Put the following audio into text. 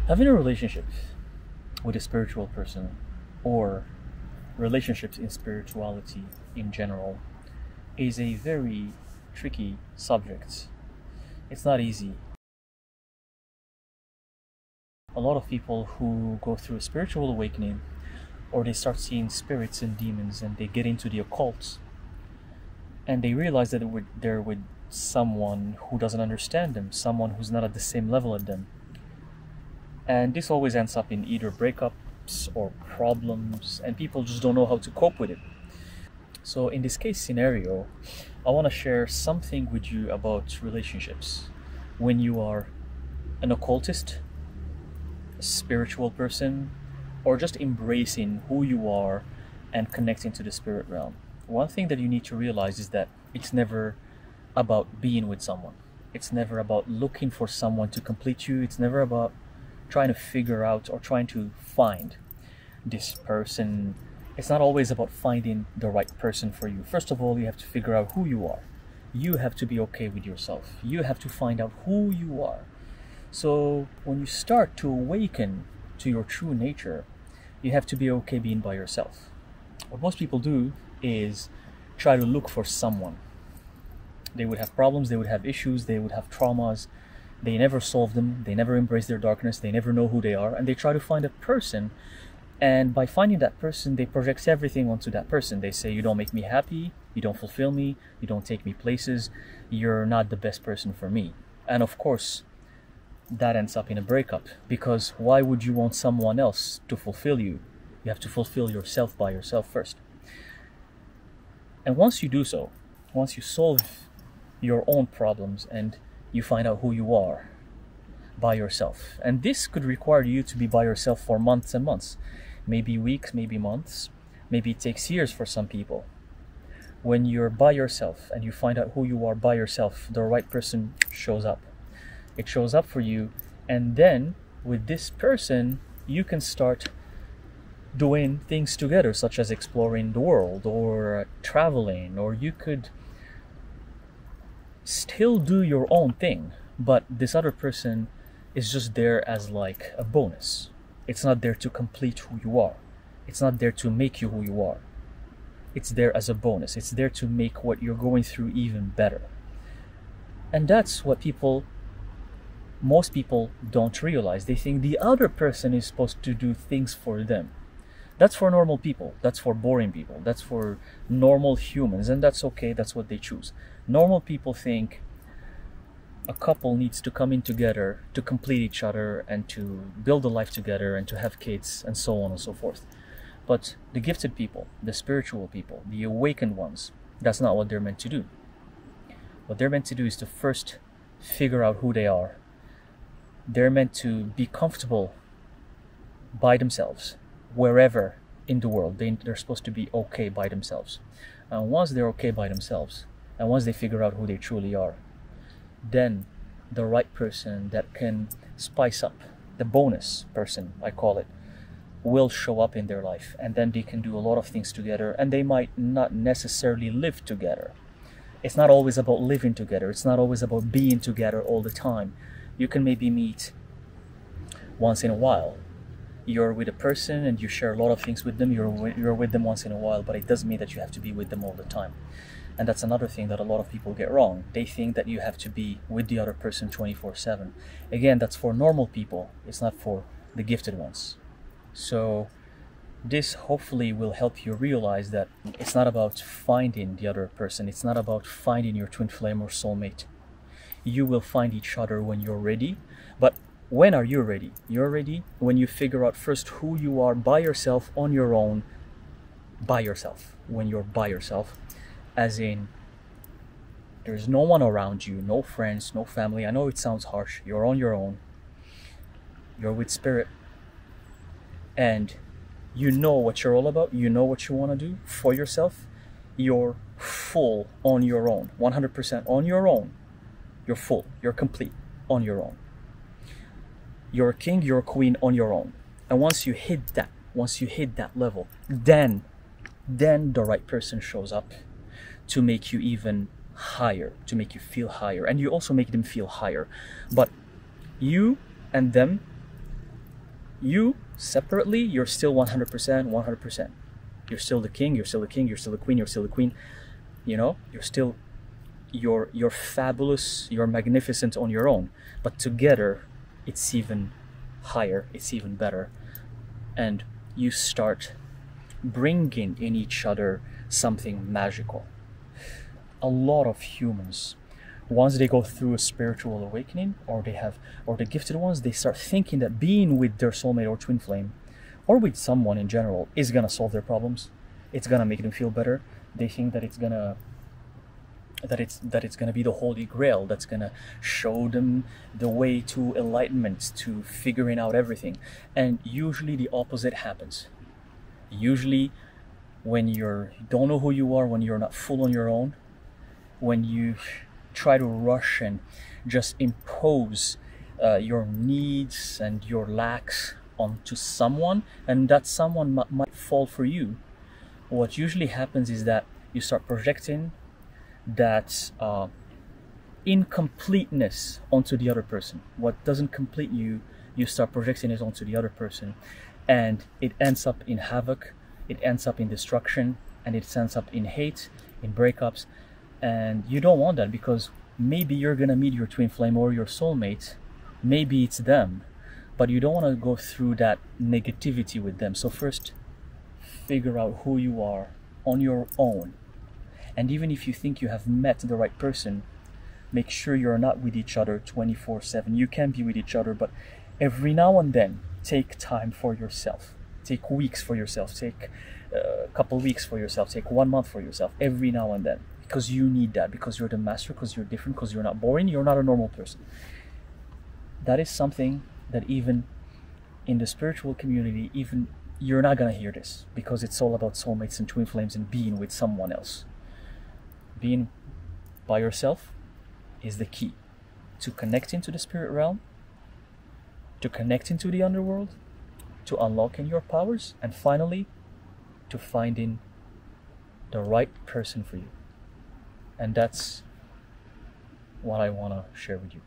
Having a relationship with a spiritual person, or relationships in spirituality in general, is a very tricky subject. It's not easy. A lot of people who go through a spiritual awakening, or they start seeing spirits and demons, and they get into the occult, and they realize that they're with someone who doesn't understand them, someone who's not at the same level as them. And this always ends up in either breakups or problems, and people just don't know how to cope with it. So in this case scenario, I want to share something with you about relationships. When you are an occultist, a spiritual person, or just embracing who you are and connecting to the spirit realm. One thing that you need to realize is that it's never about being with someone. It's never about looking for someone to complete you. It's never about trying to figure out or trying to find this person. It's not always about finding the right person for you. First of all, you have to figure out who you are. You have to be okay with yourself. You have to find out who you are. So when you start to awaken to your true nature, you have to be okay being by yourself. What most people do is try to look for someone. They would have problems, they would have issues, they would have traumas. They never solve them, they never embrace their darkness, they never know who they are, and they try to find a person. And by finding that person, they project everything onto that person. They say, you don't make me happy, you don't fulfill me, you don't take me places, you're not the best person for me. And of course, that ends up in a breakup, because why would you want someone else to fulfill you? You have to fulfill yourself by yourself first. And once you do so, once you solve your own problems and you find out who you are by yourself, and this could require you to be by yourself for months and months, maybe weeks, maybe months, maybe it takes years for some people. When you're by yourself and you find out who you are by yourself, the right person shows up. It shows up for you, and then with this person you can start doing things together, such as exploring the world or traveling, or you could still do your own thing, but this other person is just there as like a bonus. It's not there to complete who you are. It's not there to make you who you are. It's there as a bonus. It's there to make what you're going through even better. And that's what most people don't realize. They think the other person is supposed to do things for them. That's for normal people. That's for boring people. That's for normal humans, and that's okay. That's what they choose. Normal people think a couple needs to come in together to complete each other and to build a life together and to have kids and so on and so forth. But the gifted people, the spiritual people, the awakened ones, that's not what they're meant to do. What they're meant to do is to first figure out who they are. They're meant to be comfortable by themselves, wherever in the world. They're supposed to be okay by themselves. And once they're okay by themselves, and once they figure out who they truly are, then the right person that can spice up, the bonus person, I call it, will show up in their life. And then they can do a lot of things together, and they might not necessarily live together. It's not always about living together. It's not always about being together all the time. You can maybe meet once in a while. You're with a person and you share a lot of things with them. You're with them once in a while, but it doesn't mean that you have to be with them all the time. And that's another thing that a lot of people get wrong. They think that you have to be with the other person 24/7. Again, that's for normal people. It's not for the gifted ones. So this hopefully will help you realize that it's not about finding the other person. It's not about finding your twin flame or soulmate. You will find each other when you're ready. But when are you ready? You're ready when you figure out first who you are by yourself, on your own, by yourself. When you're by yourself, as in there's no one around you, no friends, no family. I know it sounds harsh. You're on your own. You're with spirit. And you know what you're all about. You know what you want to do for yourself. You're full on your own, 100% on your own. You're full, you're complete on your own. You're a king, you're a queen on your own. And once you hit that level, then the right person shows up to make you even higher, to make you feel higher. And you also make them feel higher. But you and them You separately, you're still 100%, 100%. You're still the king, you're still the king, you're still the queen, you're still the queen. You know, you're still, you're fabulous, you're magnificent on your own. But together, it's even higher, it's even better. And you start bringing in each other something magical. A lot of humans, once they go through a spiritual awakening, or the gifted ones, they start thinking that being with their soulmate or twin flame, or with someone in general, is gonna solve their problems. It's gonna make them feel better. They think that it's gonna be the holy grail that's gonna show them the way to enlightenment, to figuring out everything. And usually the opposite happens. Usually when you don't know who you are, when you're not full on your own, when you try to rush and just impose your needs and your lacks onto someone, and that someone might fall for you, what usually happens is that you start projecting that incompleteness onto the other person. What doesn't complete you, you start projecting it onto the other person, and it ends up in havoc, it ends up in destruction, and it ends up in hate, in breakups. And you don't want that, because maybe you're gonna meet your twin flame or your soulmate, maybe it's them, but you don't want to go through that negativity with them. So first, figure out who you are on your own. And even if you think you have met the right person, make sure you're not with each other 24/7. You can be with each other, but every now and then, take time for yourself. Take weeks for yourself. Take a couple weeks for yourself. Take 1 month for yourself every now and then. Because you need that, because you're the master, because you're different, because you're not boring, you're not a normal person. That is something that even in the spiritual community, even you're not gonna hear this, because it's all about soulmates and twin flames and being with someone else. Being by yourself is the key to connecting to the spirit realm, to connecting to the underworld, to unlocking your powers, and finally, to finding the right person for you. And that's what I want to share with you.